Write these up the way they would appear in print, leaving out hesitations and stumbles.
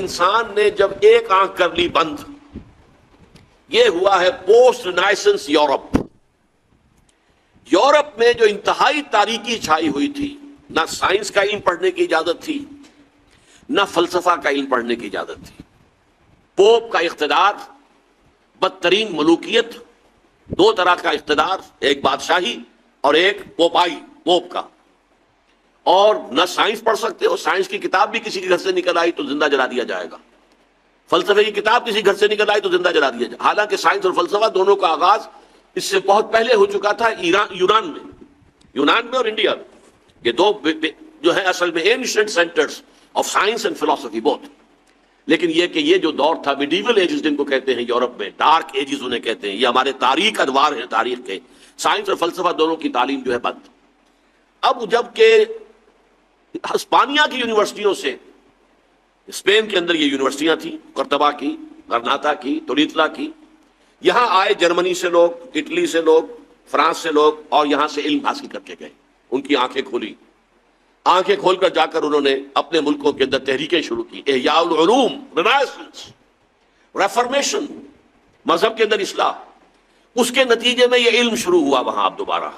انسان نے جب ایک آنکھ کر لی بند، یہ ہوا ہے پوسٹ رینائسنس یورپ۔ یورپ میں جو انتہائی تاریکی چھائی ہوئی تھی، نہ سائنس کا علم پڑھنے کی اجازت تھی، نہ فلسفہ کا علم پڑھنے کی اجازت تھی۔ پوپ کا اقتدار، بدترین ملوکیت، دو طرح کا اقتدار، ایک بادشاہی اور ایک پوپائی، پوپ کا۔ اور نہ سائنس پڑھ سکتے ہو، سائنس کی کتاب بھی کسی کے گھر سے نکل آئی تو زندہ جلا دیا جائے گا، فلسفے کی کتاب کسی گھر سے نکل آئی تو زندہ جلا دیا جائے۔ حالانکہ سائنس اور فلسفہ دونوں کا آغاز اس سے بہت پہلے ہو چکا تھا یونان میں اور انڈیا میں۔ یہ دو جو ہے اصل میں ancient centres of science and فلسفی بوتھ۔ لیکن یہ کہ یہ جو دور تھا میڈیول ایجز جن کو کہتے ہیں یورپ میں، ڈارک ایجز انہیں کہتے ہیں، یہ ہمارے تاریخ ادوار ہیں تاریخ کے، سائنس اور فلسفہ دونوں کی تعلیم جو ہے بند۔ اب جب کہ ہسپانیہ کی یونیورسٹیوں سے، اسپین کے اندر یہ یونیورسٹیاں تھیں، قرطبہ کی، غرناطہ کی، تولیتلا کی، یہاں آئے جرمنی سے لوگ، اٹلی سے لوگ، فرانس سے لوگ، اور یہاں سے علم حاصل کر کے گئے۔ ان کی آنکھیں کھولی، آنکھیں کھول کر جا کر انہوں نے اپنے ملکوں کے اندر تحریکیں شروع کی، احیاء العلوم، رینائسنس، ریفارمیشن، مذہب کے اندر اصلاح۔ اس کے نتیجے میں یہ علم شروع ہوا وہاں اب دوبارہ،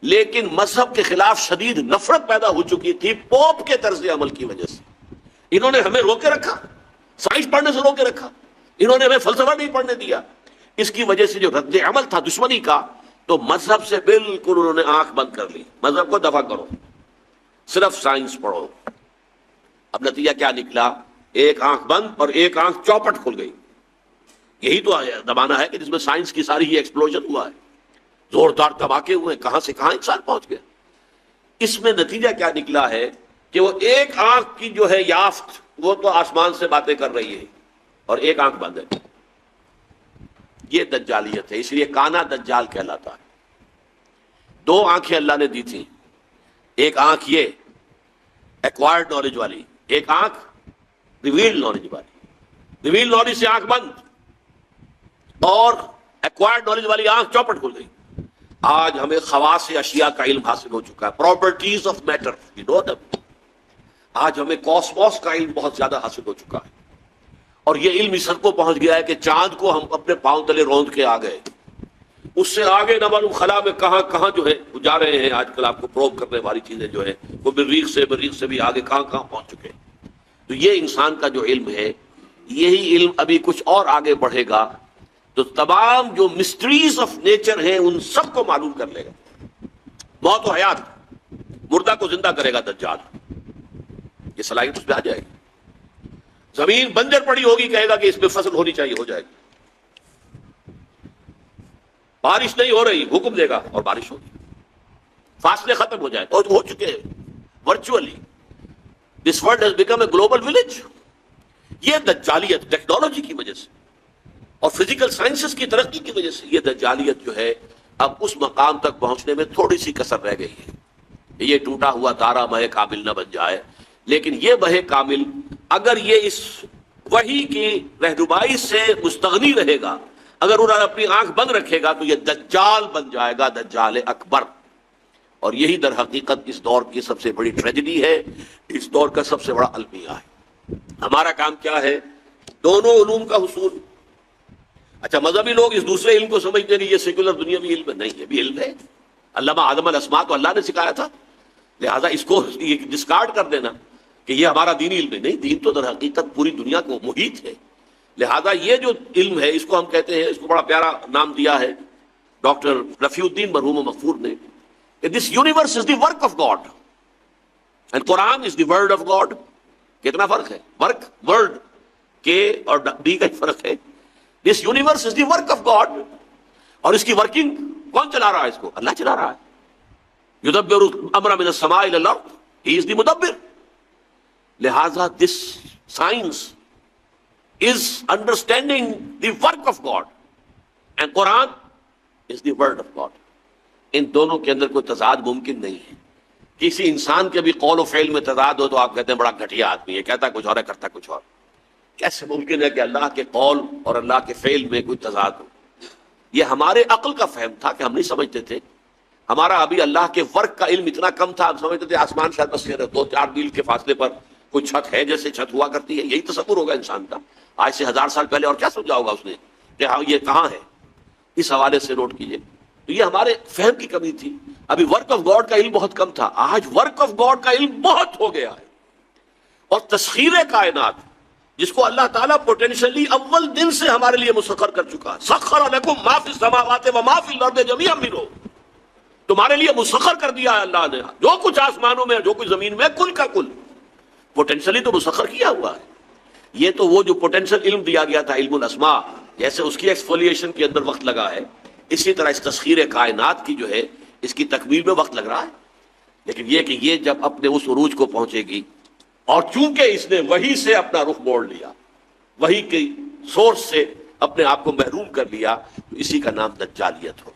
لیکن مذہب کے خلاف شدید نفرت پیدا ہو چکی تھی پوپ کے طرز عمل کی وجہ سے۔ انہوں نے ہمیں روکے رکھا، سائنس پڑھنے سے روکے رکھا، انہوں نے ہمیں فلسفہ نہیں پڑھنے دیا۔ اس کی وجہ سے جو رد عمل تھا دشمنی کا، تو مذہب سے بالکل انہوں نے آنکھ بند کر لی، مذہب کو دفع کرو، صرف سائنس پڑھو۔ اب نتیجہ کیا نکلا؟ ایک آنکھ بند اور ایک آنکھ چوپٹ کھل گئی۔ یہی تو زمانہ ہے کہ جس میں سائنس کی ساری ہی ایکسپلوژن ہوا ہے، زوردار دھماکے ہوئے، کہاں سے کہاں انسان پہنچ گیا۔ اس میں نتیجہ کیا نکلا ہے کہ وہ ایک آنکھ کی جو ہے یافت، وہ تو آسمان سے باتیں کر رہی ہے اور ایک آنکھ بند ہے۔ یہ دجالیت ہے، اس لیے کانا دجال کہلاتا ہے۔ دو آنکھیں اللہ نے دی تھیں، ایک آنکھ یہ ایکوائرڈ نالج والی، ایک آنکھ ریویلڈ نالج والی۔ ریویلڈ نالج سے آنکھ بند اور ایکوائرڈ نالج والی آنکھ چوپٹ کھل گئی۔ آج ہمیں خواص اشیاء کا علم حاصل ہو چکا ہے، properties of matter, you know them. آج ہمیں کاسموس کا علم بہت زیادہ حاصل ہو چکا ہے، اور یہ علم اس حد کو پہنچ گیا ہے کہ چاند کو ہم اپنے پاؤں تلے روند کے آ گئے۔ اس سے آگے نہ معلوم خلا میں کہاں کہاں جو ہے وہ جا رہے ہیں۔ آج کل آپ کو پروب کرنے والی چیزیں جو ہے وہ مریخ سے بھی آگے کہاں کہاں پہنچ چکے ہیں۔ تو یہ انسان کا جو علم ہے، یہی علم ابھی کچھ اور آگے بڑھے گا تو تمام جو مسٹریز آف نیچر ہیں ان سب کو معلوم کر لے گا۔ موت و حیات، مردہ کو زندہ کرے گا دجال، یہ صلاحیت اس پہ آ جائے گی۔ زمین بنجر پڑی ہوگی، کہے گا کہ اس پہ فصل ہونی چاہیے، ہو جائے گی۔ بارش نہیں ہو رہی، حکم دے گا اور بارش ہوگی۔ فاصلے ختم ہو جائے تو ہو چکے ہیں virtually. This world has become a global village. یہ دجالیت ٹیکنالوجی کی وجہ سے اور فزیکل سائنسز کی ترقی کی وجہ سے، یہ دجالیت جو ہے اب اس مقام تک پہنچنے میں تھوڑی سی کسر رہ گئی ہے۔ یہ ٹوٹا ہوا تارا مہ کامل نہ بن جائے، لیکن یہ مہ کامل اگر یہ اس وحی کی رہنمائی سے مستغنی رہے گا، اگر انہوں نے اپنی آنکھ بند رکھے گا، تو یہ دجال بن جائے گا، دجال اکبر۔ اور یہی در حقیقت اس دور کی سب سے بڑی ٹریجڈی ہے، اس دور کا سب سے بڑا المیہ ہے۔ ہمارا کام کیا ہے؟ دونوں علوم کا حصول۔ اچھا، مذہبی لوگ اس دوسرے علم کو سمجھتے ہیں کہ یہ سیکولر دنیا میں علم ہے، نہیں، یہ بھی علم ہے۔ علامہ آدم الاسماء تو اللہ نے سکھایا تھا، لہذا اس کو ڈسکارڈ کر دینا کہ یہ ہمارا دینی علم ہے، نہیں، دین تو در حقیقت پوری دنیا کو محیط ہے۔ لہذا یہ جو علم ہے اس کو ہم کہتے ہیں، اس کو بڑا پیارا نام دیا ہے ڈاکٹر رفیع الدین مرحوم مغفور نے، کہ this universe is the work of God and Quran is the word of God. کتنا فرق ہے؟ ورک، ورڈ کے اور ڈی کا فرق ہے۔ This universe is the work of God, اور اس کی ورکنگ کون چلا رہا ہے؟ اس کو اللہ چلا رہا ہے۔ یدبر الامر من السماء الى الارض، ہی از دی مدبر۔ لہذا this science is understanding the work of God and Quran is the word of God۔ ان دونوں کے اندر کوئی تضاد ممکن نہیں ہے۔ کسی انسان کے بھی قول و فعل میں تضاد ہو تو آپ کہتے ہیں بڑا گھٹیا آدمی ہے، کہتا کچھ اور ہے کرتا کچھ اور۔ کیسے ممکن ہے کہ اللہ کے قول اور اللہ کے فعل میں کوئی تضاد ہو؟ یہ ہمارے عقل کا فہم تھا کہ ہم نہیں سمجھتے تھے۔ ہمارا ابھی اللہ کے ورک کا علم اتنا کم تھا، ہم سمجھتے تھے آسمان شاید بس 2-4 میل کے فاصلے پر کوئی چھت ہے جیسے چھت ہوا کرتی ہے، یہی تصور ہوگا انسان کا آج سے 1000 سال پہلے، اور کیا سمجھا ہوگا اس نے کہ ہاں یہ کہاں ہے. اس حوالے سے نوٹ کیجئے. تو یہ ہمارے فہم کی کمی تھی. ابھی ورک آف گاڈ کا علم بہت کم تھا، آج ورک آف گاڈ کا علم بہت ہو گیا ہے. اور تسخیر کائنات جس کو اللہ تعالیٰ پوٹینشلی اول دن سے ہمارے لیے مسخر کر چکا ہے. سخر لکم ما فی السماوات و ما فی الارض جميعا منہ، تمہارے لیے مسخر کر دیا ہے اللہ نے جو کچھ آسمانوں میں جو کچھ زمین میں، کل کا کل پوٹینشلی تو مسخر کیا ہوا ہے. یہ تو وہ جو پوٹینشل علم دیا گیا تھا، علم الاسماء، جیسے اس کی ایکسفولیشن کے اندر وقت لگا ہے، اسی طرح اس تسخیر کائنات کی جو ہے اس کی تکمیل میں وقت لگ رہا ہے. لیکن یہ کہ یہ جب اپنے اس عروج کو پہنچے گی، اور چونکہ اس نے وحی سے اپنا رخ موڑ لیا، وحی کی سورس سے اپنے آپ کو محروم کر لیا، تو اسی کا نام دجالیت ہو.